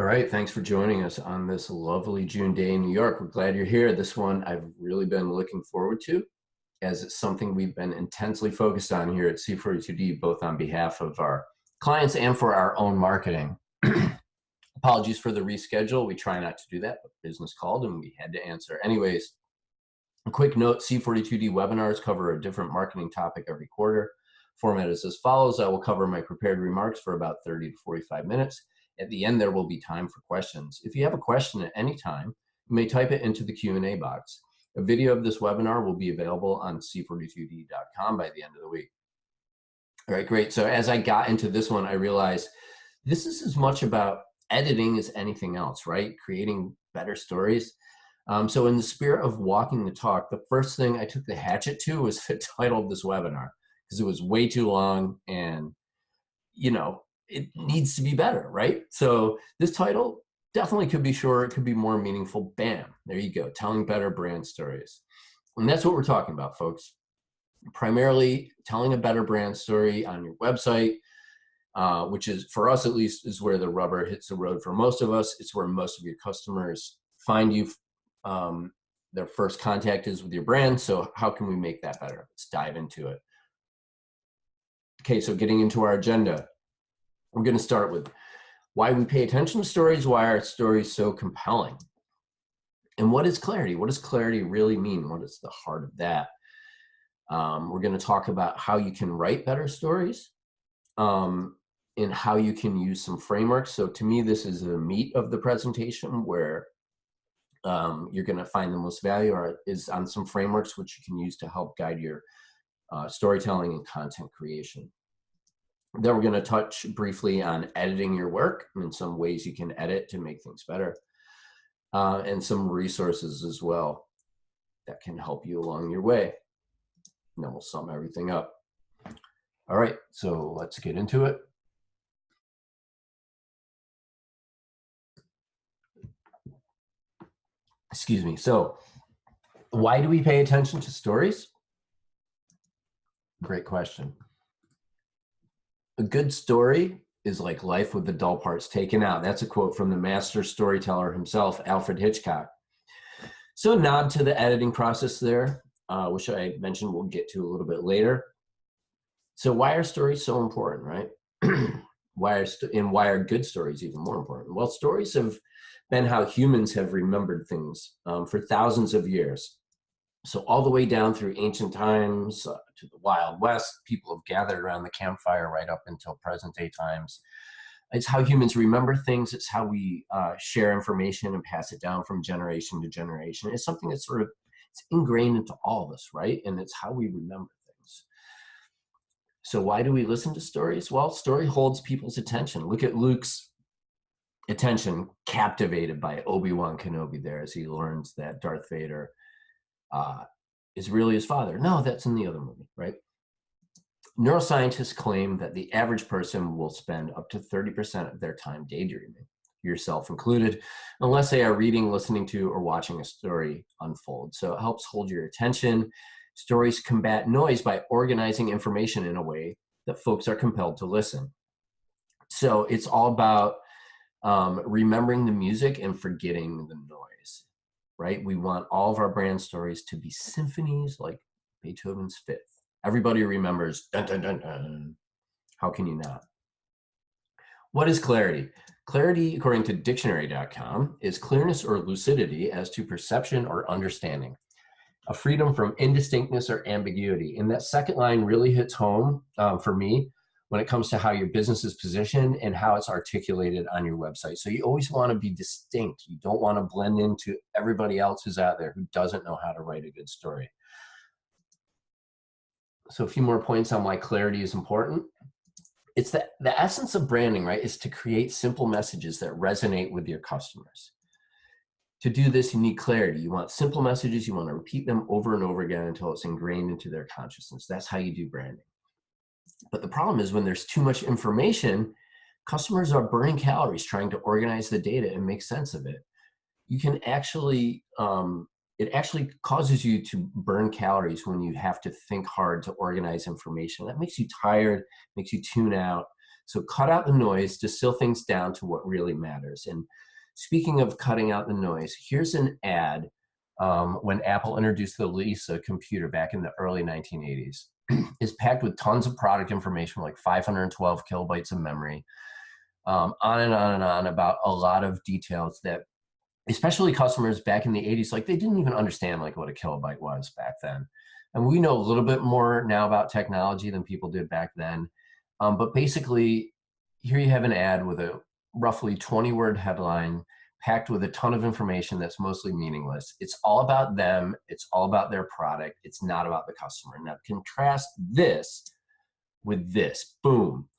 All right, thanks for joining us on this lovely June day in New York. We're glad you're here. This one I've really been looking forward to, as it's something we've been intensely focused on here at C42D, both on behalf of our clients and for our own marketing. Apologies for the reschedule. We try not to do that, but business called and we had to answer. Anyways, a quick note, C42D webinars cover a different marketing topic every quarter. Format is as follows. I will cover my prepared remarks for about 30 to 45 minutes. At the end, there will be time for questions. If you have a question at any time, you may type it into the Q&A box. A video of this webinar will be available on c42d.com by the end of the week. All right, great. So as I got into this one, I realized this is as much about editing as anything else, right? Creating better stories. So in the spirit of walking the talk, the first thing I took the hatchet to was the title of this webinar, because it was way too long and, it needs to be better, right? So this title definitely could be shorter, it could be more meaningful. Bam, there you go, telling better brand stories. And that's what we're talking about, folks. Primarily telling a better brand story on your website, which is, for us at least, is where the rubber hits the road for most of us. It's where most of your customers find you. Their first contact is with your brand. So how can we make that better? Let's dive into it. Okay, so getting into our agenda, we're going to start with why we pay attention to stories, why are stories so compelling, and what is clarity? What does clarity really mean? What is the heart of that? We're going to talk about how you can write better stories, and how you can use some frameworks. So to me, this is the meat of the presentation, where you're going to find the most value is on some frameworks which you can use to help guide your storytelling and content creation. Then we're going to touch briefly on editing your work and some ways you can edit to make things better, and some resources as well that can help you along your way. And then we'll sum everything up. All right, so let's get into it. Excuse me. So why do we pay attention to stories? Great question. A good story is like life with the dull parts taken out. That's a quote from the master storyteller himself, Alfred Hitchcock. So nod to the editing process there, which I mentioned we'll get to a little bit later. So why are stories so important, right? why are good stories even more important? Well, stories have been how humans have remembered things for thousands of years. So all the way down through ancient times to the Wild West, people have gathered around the campfire right up until present day times. It's how humans remember things. It's how we share information and pass it down from generation to generation. It's something that's it's ingrained into all of us, right? And it's how we remember things. So why do we listen to stories? Well, story holds people's attention. Look at Luke's attention captivated by Obi-Wan Kenobi there as he learns that Darth Vader is really his father. No, that's in the other movie, right? Neuroscientists claim that the average person will spend up to 30% of their time daydreaming, yourself included, unless they are reading, listening to, or watching a story unfold. So it helps hold your attention. Stories combat noise by organizing information in a way that folks are compelled to listen. So it's all about remembering the music and forgetting the noise, right? We want all of our brand stories to be symphonies like Beethoven's Fifth. Everybody remembers, dun, dun, dun, dun. How can you not? What is clarity? Clarity, according to dictionary.com, is clearness or lucidity as to perception or understanding, a freedom from indistinctness or ambiguity. And that second line really hits home for me when it comes to how your business is positioned and how it's articulated on your website. So you always want to be distinct. You don't want to blend into everybody else who's out there who doesn't know how to write a good story. So a few more points on why clarity is important. It's the essence of branding, right, is to create simple messages that resonate with your customers. To do this, you need clarity. You want simple messages. You want to repeat them over and over again until it's ingrained into their consciousness. That's how you do branding. But the problem is when there's too much information, customers are burning calories trying to organize the data and make sense of it. You can actually, it actually causes you to burn calories when you have to think hard to organize information. That makes you tired, makes you tune out. So cut out the noise, distill things down to what really matters. And speaking of cutting out the noise, here's an ad when Apple introduced the Lisa computer back in the early 1980s. It's packed with tons of product information, like 512 kilobytes of memory, on and on and on about a lot of details that, especially customers back in the 80s, like they didn't even understand like what a kilobyte was back then. And we know a little bit more now about technology than people did back then. But basically, here you have an ad with a roughly 20-word headline packed with a ton of information that's mostly meaningless. It's all about them. It's all about their product. It's not about the customer. Now, contrast this with this. Boom.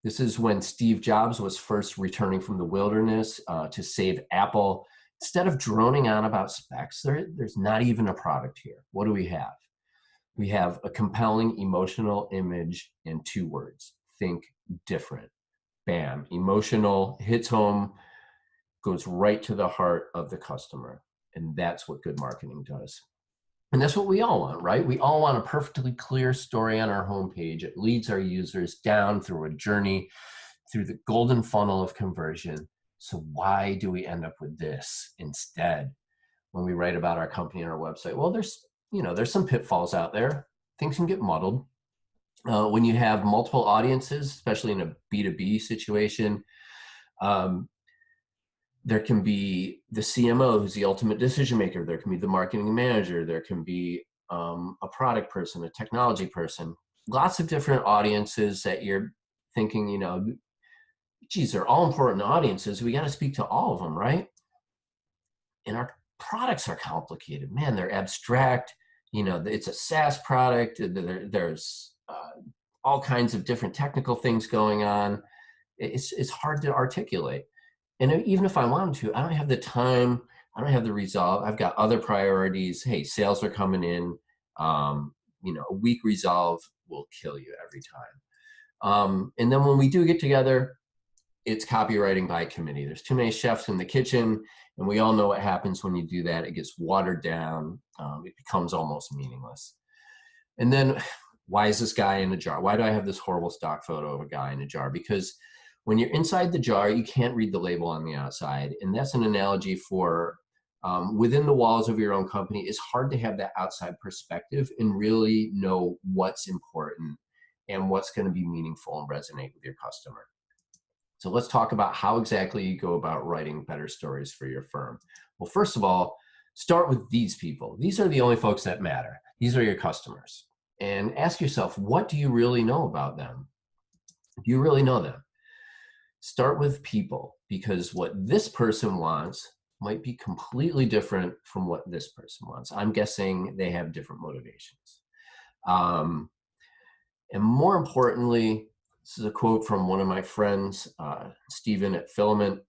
This is when Steve Jobs was first returning from the wilderness to save Apple. Instead of droning on about specs, there's not even a product here. What do we have? We have a compelling emotional image in 2 words. Think different. Bam. Emotional, hits home, goes right to the heart of the customer. And that's what good marketing does. And that's what we all want, right? We all want a perfectly clear story on our homepage. It leads our users down through a journey, through the golden funnel of conversion. So why do we end up with this instead when we write about our company on our website? Well, there's some pitfalls out there. Things can get muddled. When you have multiple audiences, especially in a B2B situation, there can be the CMO, who's the ultimate decision maker. There can be the marketing manager. There can be a product person, a technology person. Lots of different audiences that you're thinking, geez, they're all important audiences. We got to speak to all of them, right? And our products are complicated. Man, they're abstract. It's a SaaS product. There's all kinds of different technical things going on. It's hard to articulate. And even if I wanted to, I don't have the time. I don't have the resolve. I've got other priorities. Hey, sales are coming in. A weak resolve will kill you every time. And then when we do get together, it's copywriting by committee. There's too many chefs in the kitchen, and we all know what happens when you do that. It gets watered down. It becomes almost meaningless. And then, why is this guy in a jar? Why do I have this horrible stock photo of a guy in a jar? Because when you're inside the jar, you can't read the label on the outside. And that's an analogy for within the walls of your own company. It's hard to have that outside perspective and really know what's important and what's going to be meaningful and resonate with your customer. So let's talk about how exactly you go about writing better stories for your firm. Well, first of all, start with these people. These are the only folks that matter. These are your customers. And ask yourself, what do you really know about them? Do you really know them? Start with people, because what this person wants might be completely different from what this person wants. I'm guessing they have different motivations. And more importantly, this is a quote from one of my friends, Stephen at Filament.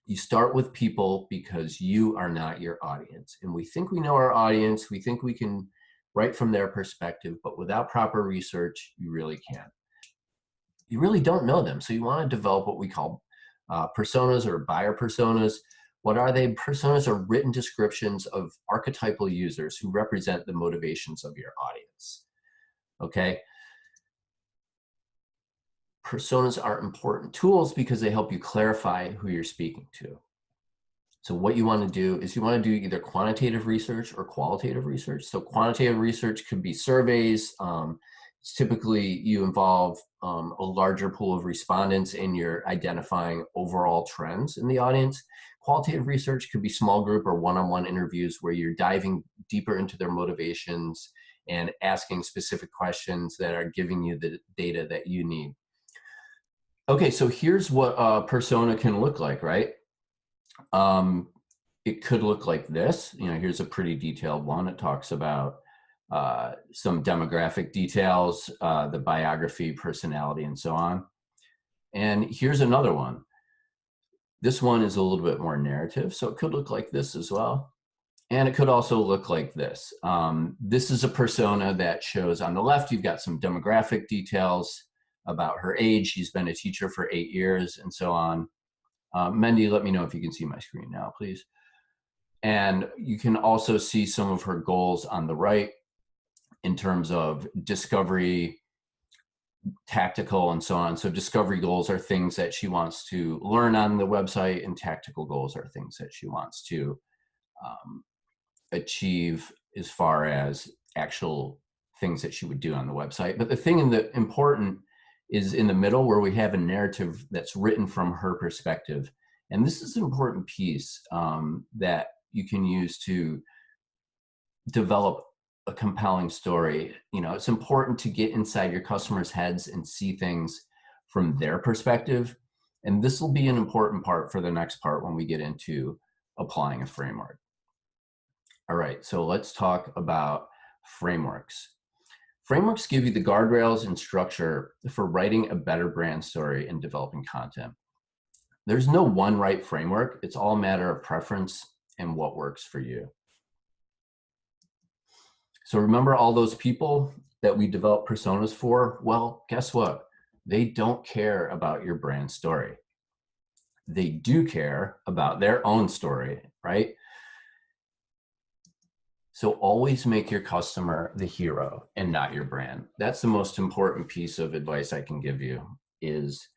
You start with people because you are not your audience. And we think we know our audience. We think we can write from their perspective, but without proper research, you really can't. You really don't know them. So you want to develop what we call personas or buyer personas. What are they? Personas are written descriptions of archetypal users who represent the motivations of your audience. Okay? Personas are important tools because they help you clarify who you're speaking to. So what you want to do is you want to do either quantitative research or qualitative research. So quantitative research could be surveys. Typically, you involve a larger pool of respondents and you're identifying overall trends in the audience. Qualitative research could be small group or one-on-one interviews where you're diving deeper into their motivations and asking specific questions that are giving you the data that you need. Okay, so here's what a persona can look like, right? It could look like this. Here's a pretty detailed one. It talks about some demographic details, the biography, personality, and so on. And here's another one. This one is a little bit more narrative, so it could look like this as well. And it could also look like this. This is a persona that shows on the left, you've got some demographic details about her age. She's been a teacher for 8 years and so on. Mendy, let me know if you can see my screen now, please. And you can also see some of her goals on the right in terms of discovery, tactical and so on. So discovery goals are things that she wants to learn on the website, and tactical goals are things that she wants to achieve as far as actual things that she would do on the website. But the thing in the important is in the middle, where we have a narrative that's written from her perspective. And this is an important piece that you can use to develop a compelling story. You know, it's important to get inside your customers' heads and see things from their perspective. And this will be an important part for the next part when we get into applying a framework. All right, so let's talk about frameworks. Frameworks give you the guardrails and structure for writing a better brand story and developing content. There's no one right framework. It's all a matter of preference and what works for you. So remember all those people that we develop personas for? Well, guess what? They don't care about your brand story. They do care about their own story, right? So always make your customer the hero and not your brand. That's the most important piece of advice I can give you, is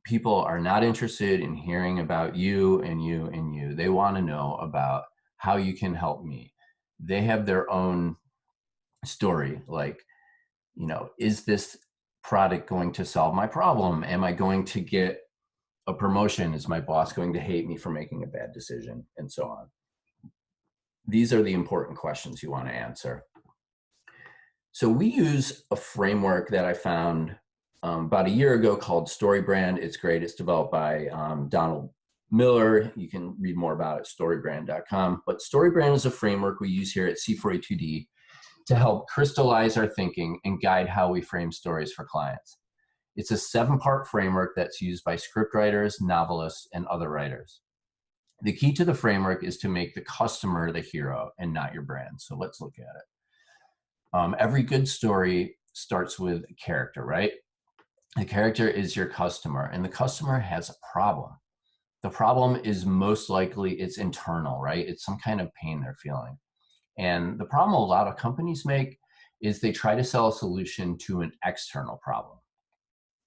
people are not interested in hearing about you and you and you. They want to know about how you can help me. They have their own story, like, you know, is this product going to solve my problem? Am I going to get a promotion? Is my boss going to hate me for making a bad decision? And so on. These are the important questions you want to answer. So we use a framework that I found about a year ago called StoryBrand. It's great. It's developed by Donald Miller. You can read more about it, storybrand.com. But StoryBrand is a framework we use here at C42D to help crystallize our thinking and guide how we frame stories for clients. It's a 7-part framework that's used by scriptwriters, novelists, and other writers. The key to the framework is to make the customer the hero and not your brand. So let's look at it. Every good story starts with a character, right? The character is your customer, and the customer has a problem. The problem is most likely it's internal, right? It's some kind of pain they're feeling. And the problem a lot of companies make is they try to sell a solution to an external problem.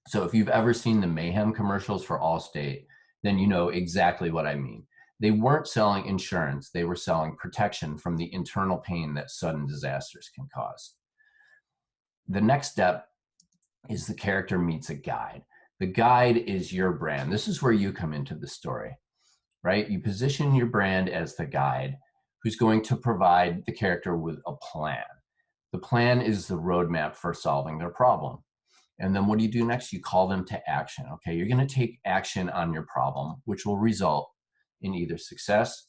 So if you've ever seen the Mayhem commercials for Allstate, then you know exactly what I mean. They weren't selling insurance. They were selling protection from the internal pain that sudden disasters can cause. The next step is the character meets a guide. The guide is your brand. This is where you come into the story, right? You position your brand as the guide who's going to provide the character with a plan. The plan is the roadmap for solving their problem. And then what do you do next? You call them to action. Okay, you're going to take action on your problem, which will result in either success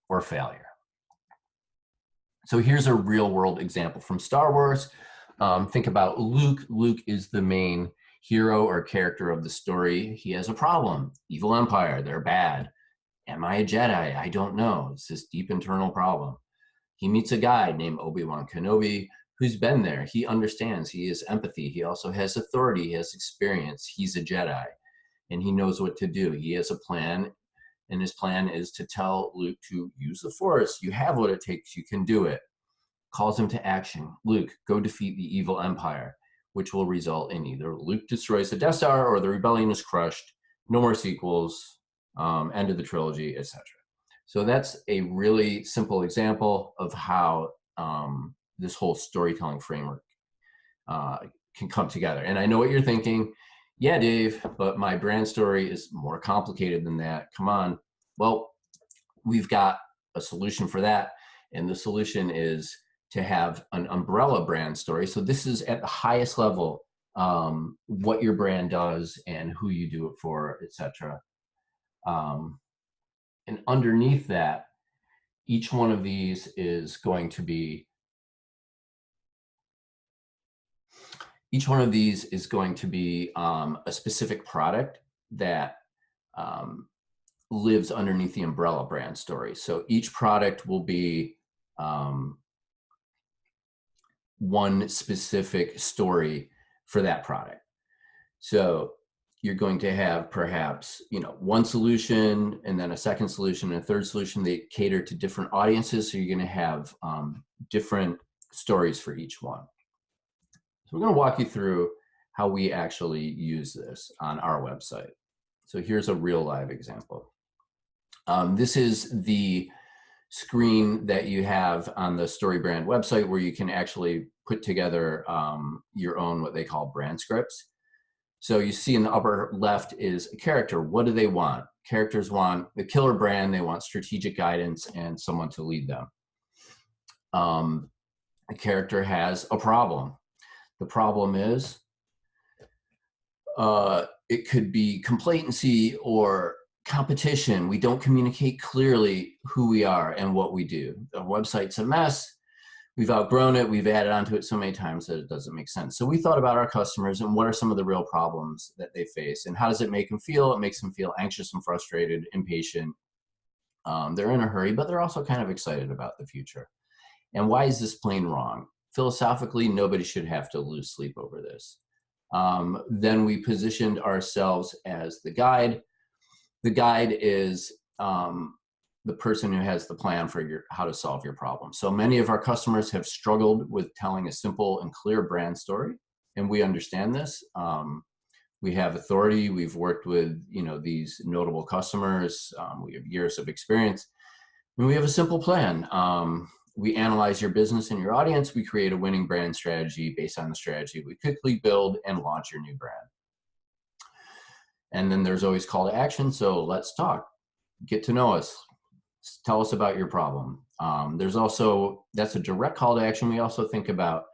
or failure. So here's a real world example from Star Wars. Think about Luke. Luke is the main hero or character of the story. He has a problem. Evil Empire, they're bad. Am I a Jedi? I don't know. It's this deep internal problem. He meets a guy named Obi-Wan Kenobi who's been there. He understands. He has empathy. He also has authority. He has experience. He's a Jedi, and he knows what to do. He has a plan, and his plan is to tell Luke to use the Force. You have what it takes. You can do it. Calls him to action. Luke, go defeat the evil Empire, which will result in either Luke destroys the Death Star or the rebellion is crushed. No more sequels. End of the trilogy, etc. So that's a really simple example of how this whole storytelling framework can come together. And I know what you're thinking. Yeah, Dave, but my brand story is more complicated than that. Come on. Well, we've got a solution for that. And the solution is to have an umbrella brand story. So this is at the highest level, what your brand does and who you do it for, etc. And underneath that, each one of these is going to be a specific product that lives underneath the umbrella brand story. So each product will be one specific story for that product. So you're going to have perhaps, one solution and then a second solution and a third solution. They cater to different audiences. So you're going to have different stories for each one. So we're going to walk you through how we actually use this on our website. So here's a real live example. This is the screen that you have on the StoryBrand website where you can actually put together your own, what they call brand scripts. So you see in the upper left is a character. What do they want? Characters want the killer brand. They want strategic guidance and someone to lead them. A character has a problem. The problem is it could be complacency or competition. We don't communicate clearly who we are and what we do. The website's a mess. We've outgrown it. We've added onto it so many times that it doesn't make sense. So we thought about our customers and what are some of the real problems that they face and how does it make them feel? It makes them feel anxious and frustrated, impatient. They're in a hurry, but they're also kind of excited about the future. And why is this plain wrong? Philosophically, nobody should have to lose sleep over this. Then we positioned ourselves as the guide. The guide is the person who has the plan for how to solve your problem. So many of our customers have struggled with telling a simple and clear brand story, and we understand this. We have authority. We've worked with these notable customers. We have years of experience, and we have a simple plan. We analyze your business and your audience. We create a winning brand strategy. Based on the strategy, we quickly build and launch your new brand. And then there's always call to action. So let's talk. Get to know us. Tell us about your problem. That's a direct call to action. We also think about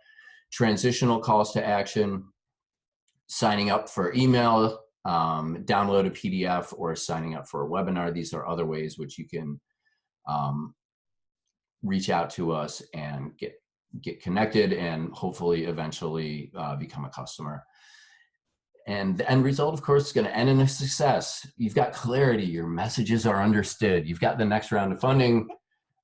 transitional calls to action, signing up for email, download a PDF, or signing up for a webinar. These are other ways which you can reach out to us and get connected and hopefully eventually become a customer. And the end result, of course, is going to end in a success. You've got clarity. Your messages are understood. You've got the next round of funding.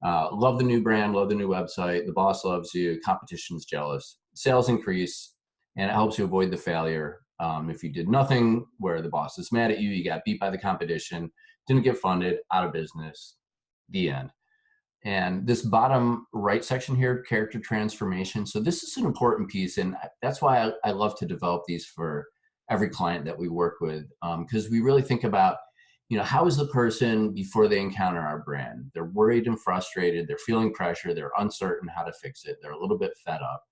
Love the new brand. Love the new website. The boss loves you. Competition's jealous. Sales increase. And it helps you avoid the failure. If you did nothing where the boss is mad at you, you got beat by the competition, didn't get funded, out of business, the end. And this bottom right section here, character transformation. So this is an important piece. And that's why I love to develop these for every client that we work with, because we really think about, how is the person before they encounter our brand? They're worried and frustrated. They're feeling pressure. They're uncertain how to fix it. They're a little bit fed up.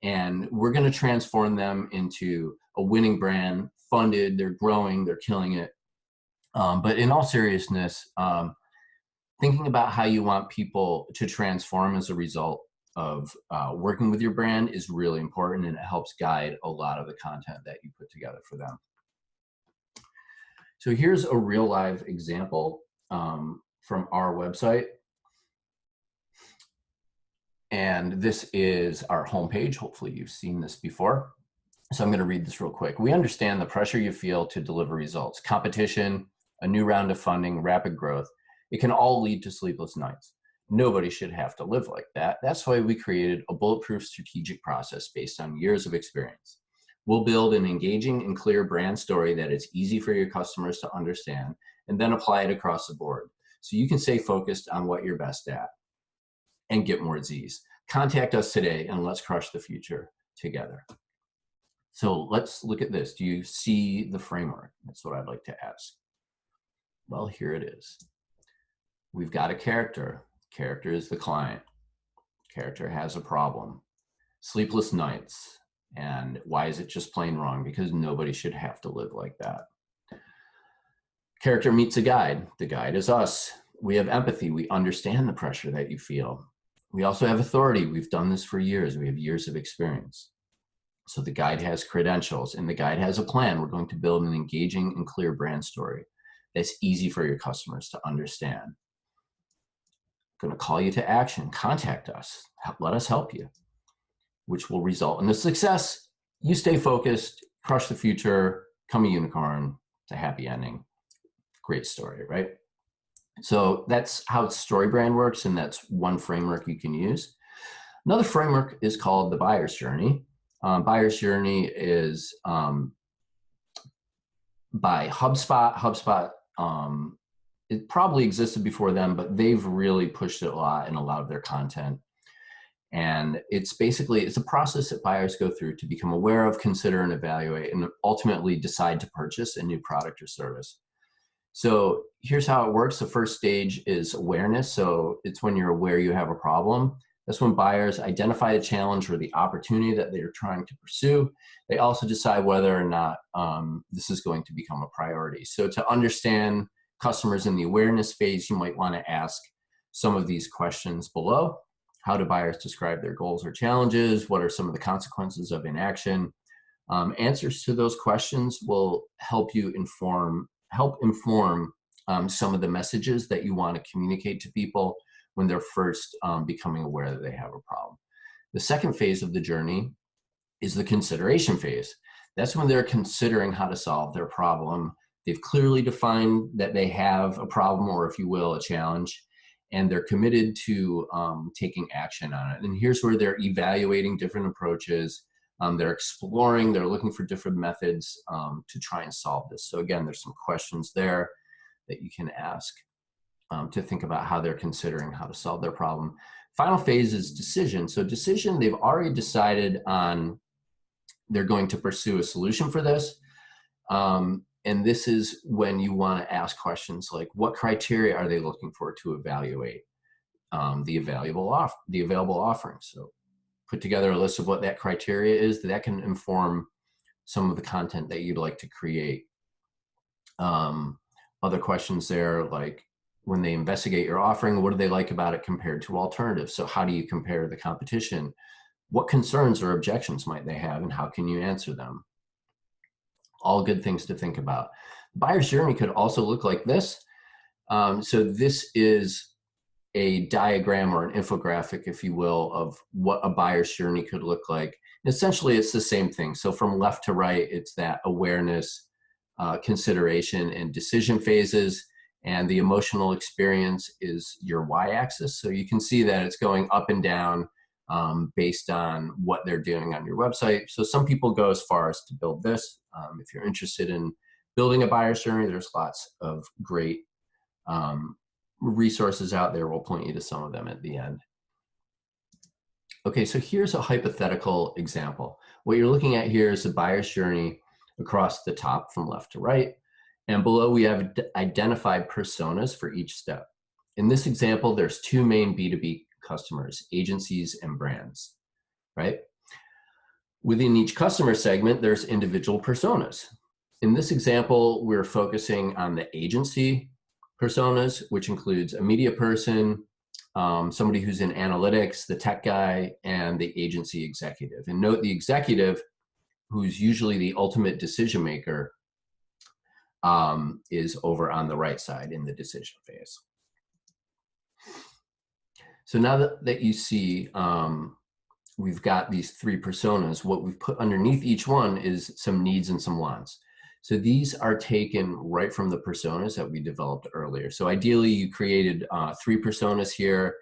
And we're going to transform them into a winning brand, funded. They're growing. They're killing it. But in all seriousness, thinking about how you want people to transform as a result of working with your brand is really important, and it helps guide a lot of the content that you put together for them. So here's a real live example from our website. And this is our homepage. Hopefully you've seen this before. So I'm going to read this real quick. We understand the pressure you feel to deliver results, competition, a new round of funding, rapid growth. It can all lead to sleepless nights. Nobody should have to live like that. That's why we created a bulletproof strategic process based on years of experience. We'll build an engaging and clear brand story that is easy for your customers to understand and then apply it across the board so you can stay focused on what you're best at and get more Z's. Contact us today and let's crush the future together. So let's look at this. Do you see the framework? That's what I'd like to ask. Well, here it is. We've got a character. Character is the client. Character has a problem. Sleepless nights. And why is it just plain wrong? Because nobody should have to live like that. Character meets a guide. The guide is us. We have empathy. We understand the pressure that you feel. We also have authority. We've done this for years. We have years of experience. So the guide has credentials and the guide has a plan. We're going to build an engaging and clear brand story that's easy for your customers to understand. Going to call you to action. Contact us. Let us help you, which will result in the success. You stay focused, crush the future, become a unicorn. It's a happy ending. Great story, right? So that's how StoryBrand works, and that's one framework you can use. Another framework is called the buyer's journey. Buyer's journey is by HubSpot. HubSpot, it probably existed before them, but they've really pushed it a lot in a lot of their content. And it's a process that buyers go through to become aware of, consider, and evaluate, and ultimately decide to purchase a new product or service. So here's how it works. The first stage is awareness. So it's when you're aware you have a problem. That's when buyers identify the challenge or the opportunity that they're trying to pursue. They also decide whether or not this is going to become a priority. So to understand customers in the awareness phase, you might want to ask some of these questions below. How do buyers describe their goals or challenges? What are some of the consequences of inaction? Answers to those questions will help inform some of the messages that you want to communicate to people when they're first becoming aware that they have a problem. The second phase of the journey is the consideration phase. That's when they're considering how to solve their problem. They've clearly defined that they have a problem, or if you will, a challenge, and they're committed to taking action on it. And here's where they're evaluating different approaches. They're exploring, they're looking for different methods to try and solve this. So again, there's some questions there that you can ask to think about how they're considering how to solve their problem. Final phase is decision. So decision, they've already decided on they're going to pursue a solution for this. And this is when you want to ask questions like, what criteria are they looking for to evaluate the available offerings? So put together a list of what that criteria is. That can inform some of the content that you'd like to create. Other questions there, like when they investigate your offering, what do they like about it compared to alternatives? So how do you compare the competition? What concerns or objections might they have, and how can you answer them? All good things to think about. Buyer's journey could also look like this. So this is a diagram or an infographic, if you will, of what a buyer's journey could look like. And essentially, it's the same thing. So from left to right, it's that awareness, consideration, and decision phases. And the emotional experience is your y-axis. So you can see that it's going up and down based on what they're doing on your website. So some people go as far as to build this. If you're interested in building a buyer's journey, there's lots of great resources out there. We'll point you to some of them at the end. Okay, so here's a hypothetical example. What you're looking at here is the buyer's journey across the top from left to right. And below we have identified personas for each step. In this example, there's two main B2B customers, agencies and brands, right? Within each customer segment, there's individual personas. In this example, we're focusing on the agency personas, which includes a media person, somebody who's in analytics, the tech guy, and the agency executive. And note the executive, who's usually the ultimate decision maker, is over on the right side in the decision phase. So now that you see we've got these three personas, what we've put underneath each one is some needs and some wants. So these are taken right from the personas that we developed earlier. So ideally, you created three personas here,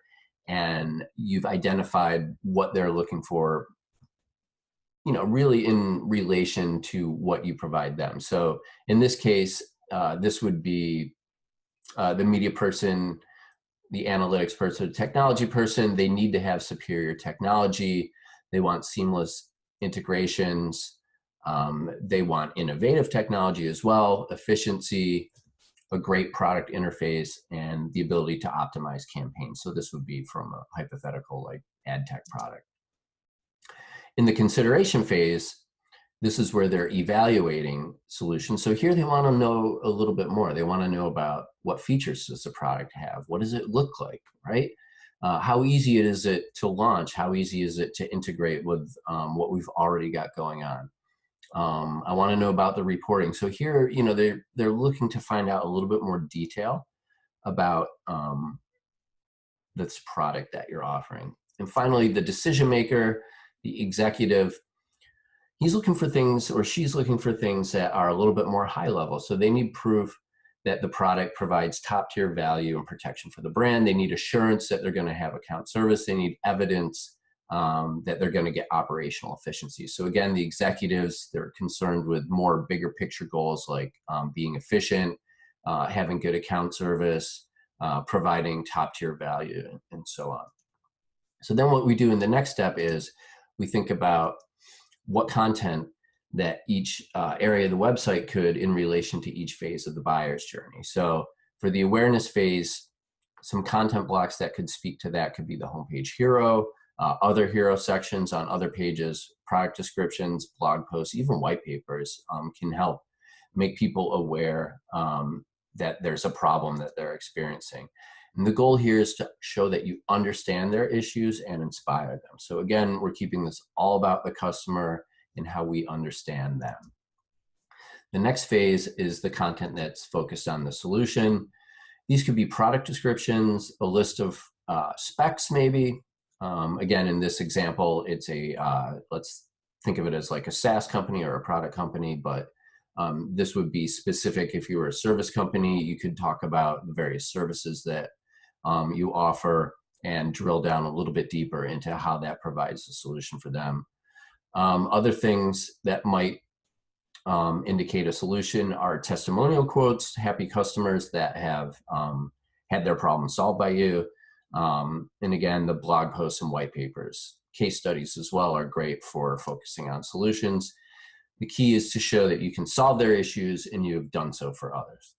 and you've identified what they're looking for, really in relation to what you provide them. So in this case, this would be the media person, the analytics person, the technology person. They need to have superior technology. They want seamless integrations. They want innovative technology as well, efficiency, a great product interface, and the ability to optimize campaigns. So this would be from a hypothetical like ad tech product. In the consideration phase, this is where they're evaluating solutions. So here they want to know a little bit more. They want to know about what features does the product have? What does it look like, right? How easy is it to launch? How easy is it to integrate with what we've already got going on? I want to know about the reporting. So here, they're looking to find out a little bit more detail about this product that you're offering. And finally, the decision maker, the executive, he's looking for things, or she's looking for things that are a little bit more high level. So they need proof that the product provides top tier value and protection for the brand. They need assurance that they're going to have account service. They need evidence that they're going to get operational efficiency. So again, the executives, they're concerned with more bigger picture goals like being efficient, having good account service, providing top tier value, and so on. So then what we do in the next step is we think about what content that each area of the website could in relation to each phase of the buyer's journey. So for the awareness phase, some content blocks that could speak to that could be the homepage hero, other hero sections on other pages, product descriptions, blog posts, even white papers can help make people aware that there's a problem that they're experiencing. And the goal here is to show that you understand their issues and inspire them. So again, we're keeping this all about the customer and how we understand them. The next phase is the content that's focused on the solution. These could be product descriptions, a list of specs maybe. Again, in this example, it's let's think of it as like a SaaS company or a product company, but this would be specific if you were a service company. You could talk about the various services that you offer and drill down a little bit deeper into how that provides a solution for them. Other things that might indicate a solution are testimonial quotes, happy customers that have had their problem solved by you. And again, the blog posts and white papers. Case studies as well are great for focusing on solutions. The key is to show that you can solve their issues and you have done so for others.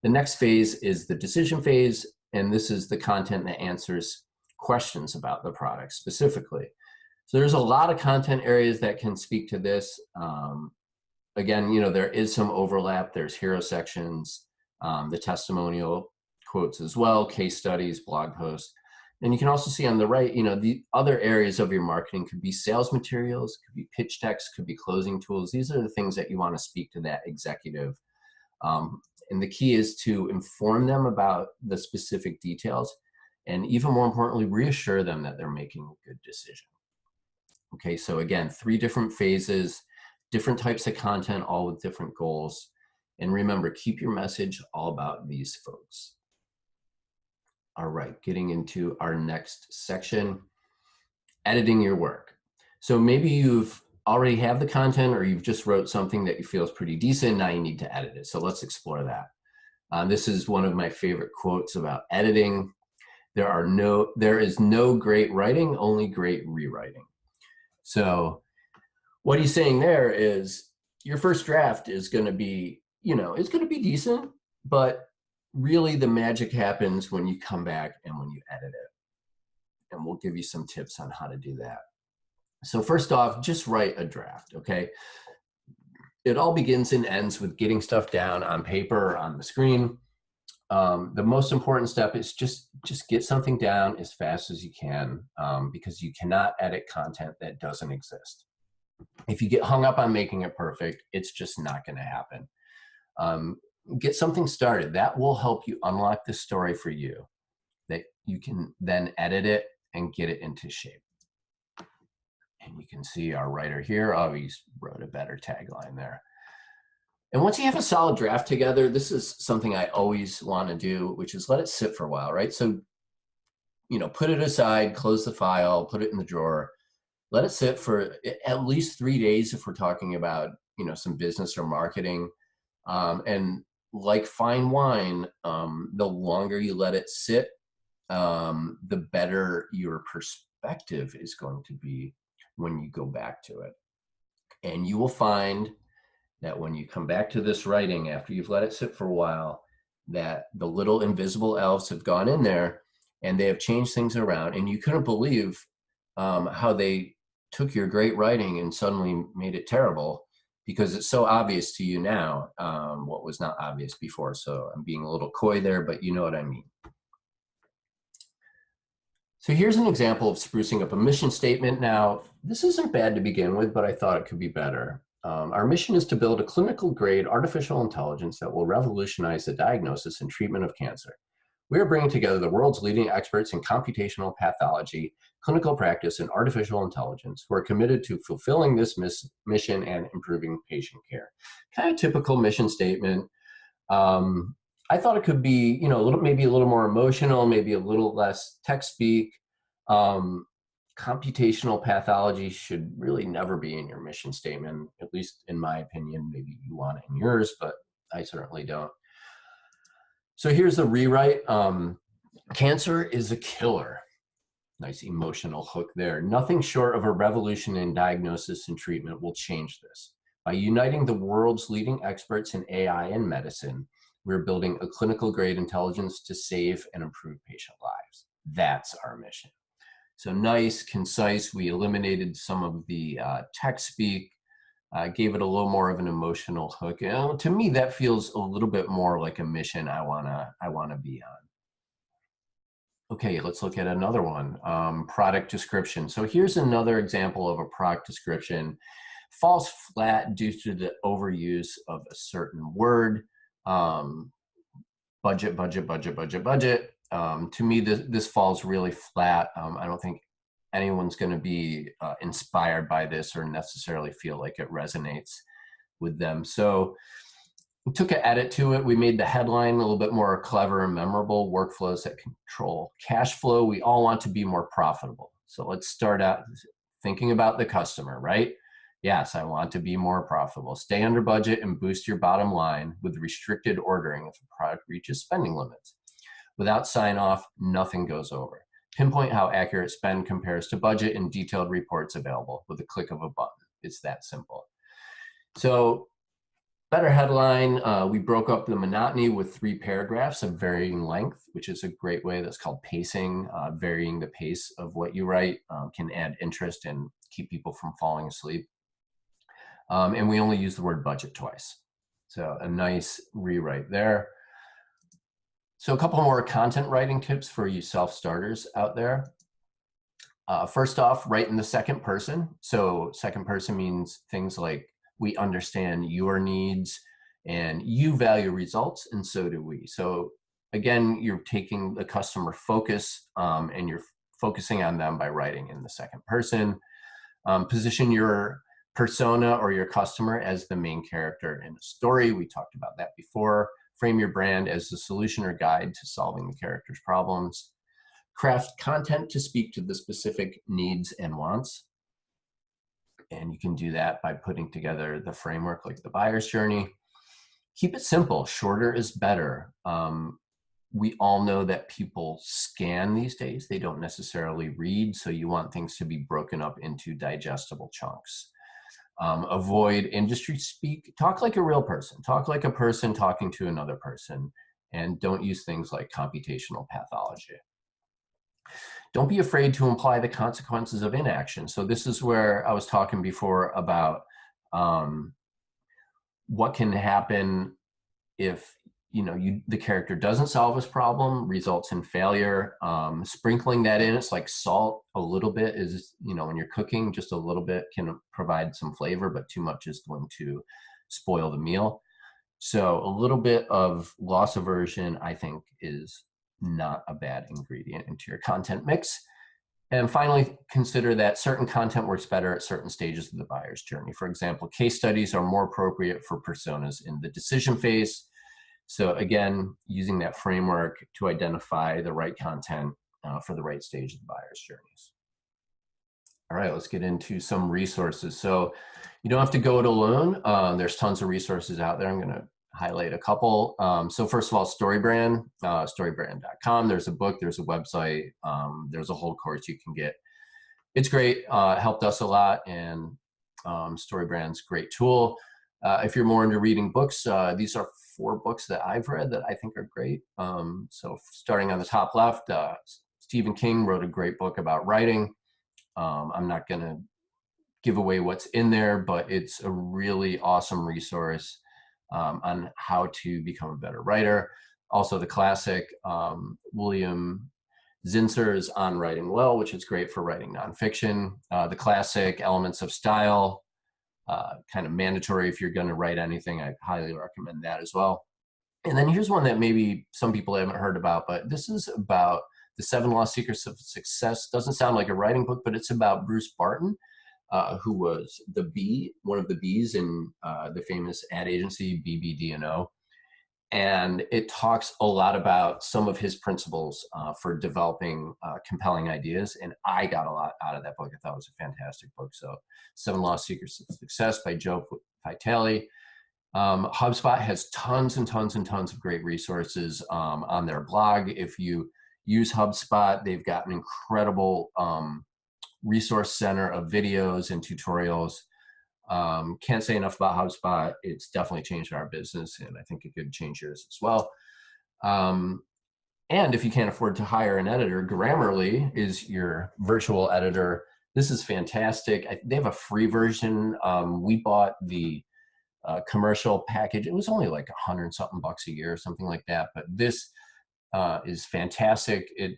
The next phase is the decision phase, and this is the content that answers questions about the product specifically. So there's a lot of content areas that can speak to this. Again, there is some overlap. There's hero sections, the testimonial quotes as well, case studies, blog posts. And you can also see on the right, the other areas of your marketing could be sales materials, could be pitch decks, could be closing tools. These are the things that you want to speak to that executive. And the key is to inform them about the specific details and even more importantly, reassure them that they're making a good decision. Okay, so again, 3 different phases, different types of content, all with different goals. And remember, keep your message all about these folks. All right, getting into our next section, editing your work. So maybe you've already have the content or you've just wrote something that you feel is pretty decent, now you need to edit it. So let's explore that. This is one of my favorite quotes about editing. There is no great writing, only great rewriting. So what he's saying there is your first draft is going to be, it's going to be decent, but really the magic happens when you come back and when you edit it. And we'll give you some tips on how to do that. So first off, just write a draft, okay? It all begins and ends with getting stuff down on paper or on the screen. The most important step is just get something down as fast as you can because you cannot edit content that doesn't exist. If you get hung up on making it perfect, it's just not going to happen. Get something started. That will help you unlock the story for you that you can then edit it and get it into shape. And you can see our writer here. Oh, he's wrote a better tagline there. And once you have a solid draft together, this is something I always want to do, which is let it sit for a while, right? So, put it aside, close the file, put it in the drawer, let it sit for at least 3 days if we're talking about, some business or marketing. And like fine wine, the longer you let it sit, the better your perspective is going to be when you go back to it. And you will find that when you come back to this writing after you've let it sit for a while, that the little invisible elves have gone in there and they have changed things around, and you couldn't believe how they took your great writing and suddenly made it terrible because it's so obvious to you now what was not obvious before. So I'm being a little coy there, but you know what I mean. So here's an example of sprucing up a mission statement. Now, this isn't bad to begin with, but I thought it could be better. Our mission is to build a clinical-grade artificial intelligence that will revolutionize the diagnosis and treatment of cancer. We are bringing together the world's leading experts in computational pathology, clinical practice, and artificial intelligence who are committed to fulfilling this mission and improving patient care. Kind of typical mission statement. I thought it could be, maybe a little more emotional, maybe a little less text speak. Computational pathology should really never be in your mission statement, at least in my opinion. Maybe you want it in yours, but I certainly don't. So here's the rewrite. Cancer is a killer. Nice emotional hook there. Nothing short of a revolution in diagnosis and treatment will change this. By uniting the world's leading experts in AI and medicine, we're building a clinical grade intelligence to save and improve patient lives. That's our mission. So nice, concise. We eliminated some of the tech speak, gave it a little more of an emotional hook. And to me, that feels a little bit more like a mission I wanna be on. Okay, let's look at another one, product description. So here's another example of a product description. Falls flat due to the overuse of a certain word. Budget, budget, budget, budget, budget. To me, this falls really flat. I don't think anyone's gonna be inspired by this or necessarily feel like it resonates with them. So we took an edit to it. We made the headline a little bit more clever and memorable. Workflows that control cash flow. We all want to be more profitable. So let's start out thinking about the customer, right? Yes, I want to be more profitable. Stay under budget and boost your bottom line with restricted ordering if a product reaches spending limits. Without sign off, nothing goes over. Pinpoint how accurate spend compares to budget and detailed reports available with a click of a button. It's that simple. So better headline, we broke up the monotony with 3 paragraphs of varying length, which is a great way. That's called pacing. Varying the pace of what you write can add interest and keep people from falling asleep. And we only use the word budget twice. So a nice rewrite there. So a couple more content writing tips for you self-starters out there. First off, write in the second person. So second person means things like, we understand your needs and you value results, and so do we. So again, you're taking the customer focus and you're focusing on them by writing in the second person. Position your persona or your customer as the main character in a story. We talked about that before. Frame your brand as the solution or guide to solving the character's problems. Craft content to speak to the specific needs and wants. And you can do that by putting together the framework like the buyer's journey. Keep it simple. Shorter is better. We all know that people scan these days. They don't necessarily read, so you want things to be broken up into digestible chunks. Avoid industry speak. Talk like a real person. Talk like a person talking to another person, and don't use things like computational pathology. Don't be afraid to imply the consequences of inaction. So this is where I was talking before about what can happen if the character doesn't solve this problem, results in failure. Sprinkling that in, it's like salt a little bit is, when you're cooking, just a little bit can provide some flavor, but too much is going to spoil the meal. So a little bit of loss aversion, I think, is not a bad ingredient into your content mix. And finally, consider that certain content works better at certain stages of the buyer's journey. For example, case studies are more appropriate for personas in the decision phase. So again, using that framework to identify the right content for the right stage of the buyer's journeys. All right, let's get into some resources. So you don't have to go it alone. There's tons of resources out there. I'm gonna highlight a couple. So first of all, StoryBrand, storybrand.com. There's a book, there's a website, there's a whole course you can get. It's great, helped us a lot, and StoryBrand's a great tool. If you're more into reading books, these are 4 books that I've read that I think are great. So starting on the top left, Stephen King wrote a great book about writing. I'm not gonna give away what's in there, but it's a really awesome resource on how to become a better writer. Also the classic William Zinser's On Writing Well, which is great for writing nonfiction. The classic Elements of Style, kind of mandatory if you're gonna write anything. I highly recommend that as well. And then here's one that maybe some people haven't heard about, but this is about the 7 Lost Secrets of Success. Doesn't sound like a writing book, but it's about Bruce Barton, who was one of the Bs in the famous ad agency BBD&O. And it talks a lot about some of his principles for developing compelling ideas. And I got a lot out of that book. I thought it was a fantastic book. So 7 Lost Secrets of Success by Joe Vitale. HubSpot has tons and tons and tons of great resources on their blog. If you use HubSpot. They've got an incredible resource center of videos and tutorials. Can't say enough about HubSpot. It's definitely changed our business, and I think it could change yours as well. And if you can't afford to hire an editor, Grammarly is your virtual editor. This is fantastic. They have a free version. We bought the commercial package. It was only like $100 something bucks a year or something like that. But this is fantastic. It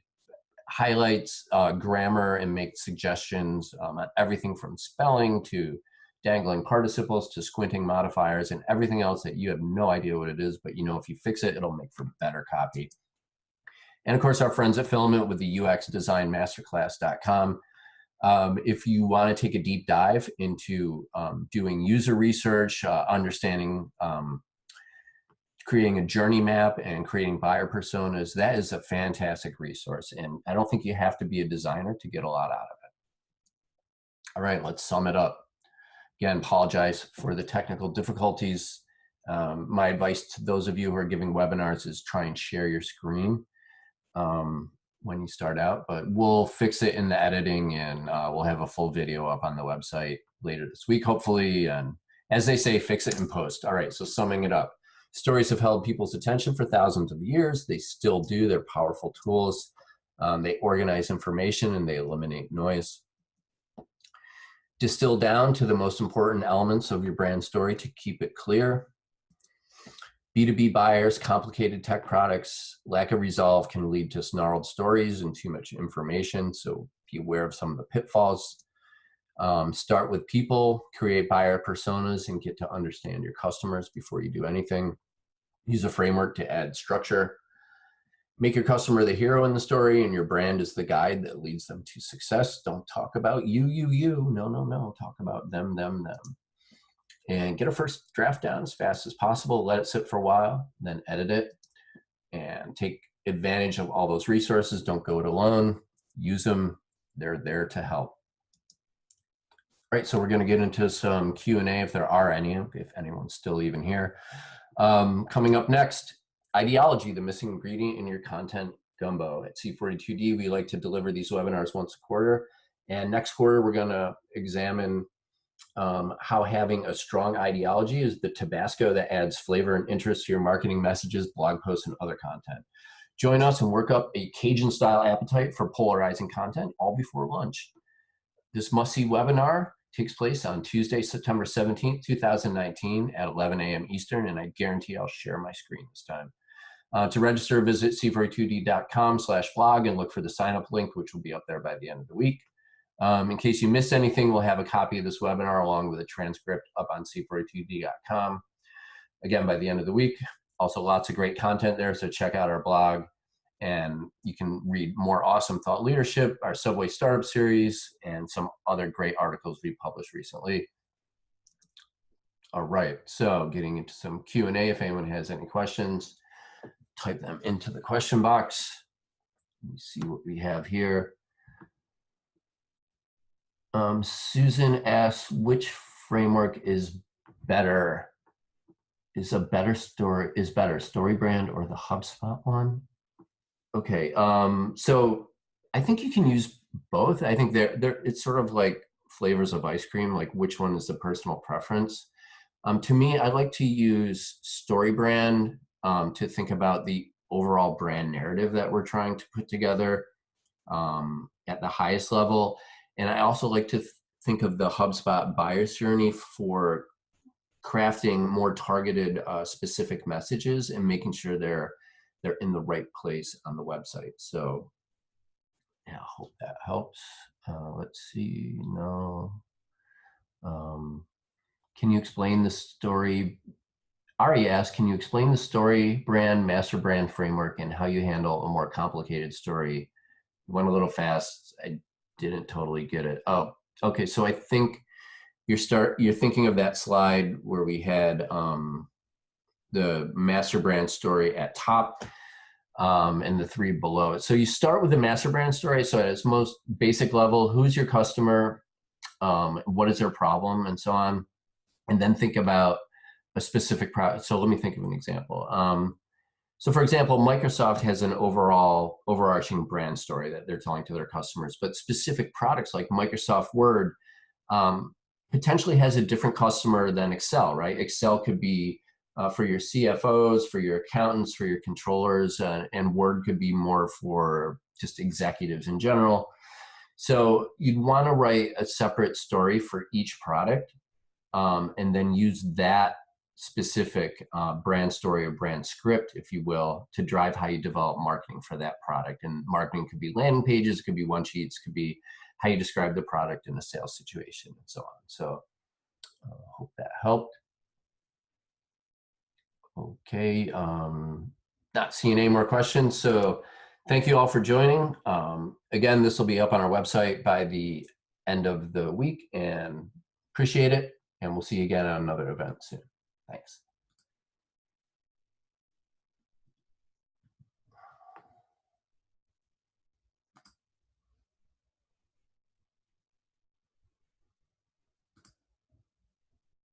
highlights grammar and makes suggestions on everything from spelling to dangling participles to squinting modifiers and everything else that you have no idea what it is, but you know, if you fix it, it'll make for better copy. And of course, our friends at Filament with the UXDesignMasterclass.com. If you want to take a deep dive into doing user research, understanding, creating a journey map and creating buyer personas, that is a fantastic resource. And I don't think you have to be a designer to get a lot out of it. All right, let's sum it up. Again, apologize for the technical difficulties. My advice to those of you who are giving webinars is try and share your screen when you start out, but we'll fix it in the editing, and we'll have a full video up on the website later this week, hopefully. And as they say, fix it in post. All right, so summing it up. Stories have held people's attention for thousands of years. They still do. They're powerful tools. They organize information and they eliminate noise. Distill down to the most important elements of your brand story to keep it clear. B2B buyers, complicated tech products, lack of resolve can lead to snarled stories and too much information, so be aware of some of the pitfalls. Start with people, create buyer personas, and get to understand your customers before you do anything. Use a framework to add structure. Make your customer the hero in the story, and your brand is the guide that leads them to success. Don't talk about you. No. Talk about them. And get a first draft down as fast as possible. Let it sit for a while, then edit it, and take advantage of all those resources. Don't go it alone. Use them. They're there to help. All right, so we're going to get into some Q&A if there are any, if anyone's still even here. Coming up next, ideology, the missing ingredient in your content gumbo. At C42D, we like to deliver these webinars once a quarter. And next quarter, we're going to examine how having a strong ideology is the Tabasco that adds flavor and interest to your marketing messages, blog posts, and other content. Join us and work up a Cajun-style appetite for polarizing content all before lunch. This must-see webinar takes place on Tuesday, September 17th, 2019 at 11 a.m. Eastern, and I guarantee I'll share my screen this time. To register, visit c42d.com/blog and look for the sign-up link, which will be up there by the end of the week. In case you missed anything, we'll have a copy of this webinar along with a transcript up on c42d.com, again, by the end of the week. Also, lots of great content there, so check out our blog. And you can read more awesome thought leadership, our Subway Startup series, and some other great articles we published recently. All right, so getting into some Q&A. If anyone has any questions, type them into the question box. Let me see what we have here. Susan asks, which framework is better? Is better, StoryBrand or the HubSpot one? Okay, so I think you can use both. I think it's sort of like flavors of ice cream, like which one is the personal preference. To me, I like to use StoryBrand to think about the overall brand narrative that we're trying to put together at the highest level. And I also like to think of the HubSpot buyer's journey for crafting more targeted specific messages and making sure they're in the right place on the website. So yeah, I hope that helps. Let's see, no. Can you explain the story? Ari asked, can you explain the StoryBrand, master brand framework and how you handle a more complicated story? You went a little fast. I didn't totally get it. Oh, okay. So I think you're thinking of that slide where we had the master brand story at top and the three below it. So you start with the master brand story. So at its most basic level, who's your customer? What is their problem, and so on. And then think about a specific product. So let me think of an example. So for example, Microsoft has an overall overarching brand story that they're telling to their customers, but specific products like Microsoft Word um, potentially has a different customer than Excel, right? Excel could be for your CFOs, for your accountants, for your controllers, and Word could be more for just executives in general. So you'd want to write a separate story for each product, and then use that specific brand story or brand script, if you will, to drive how you develop marketing for that product. And marketing could be landing pages, could be one sheets, could be how you describe the product in a sales situation, and so on. So hope that helped. Okay, not seeing any more questions. So thank you all for joining. Again, this will be up on our website by the end of the week, and appreciate it. And we'll see you again at another event soon. Thanks.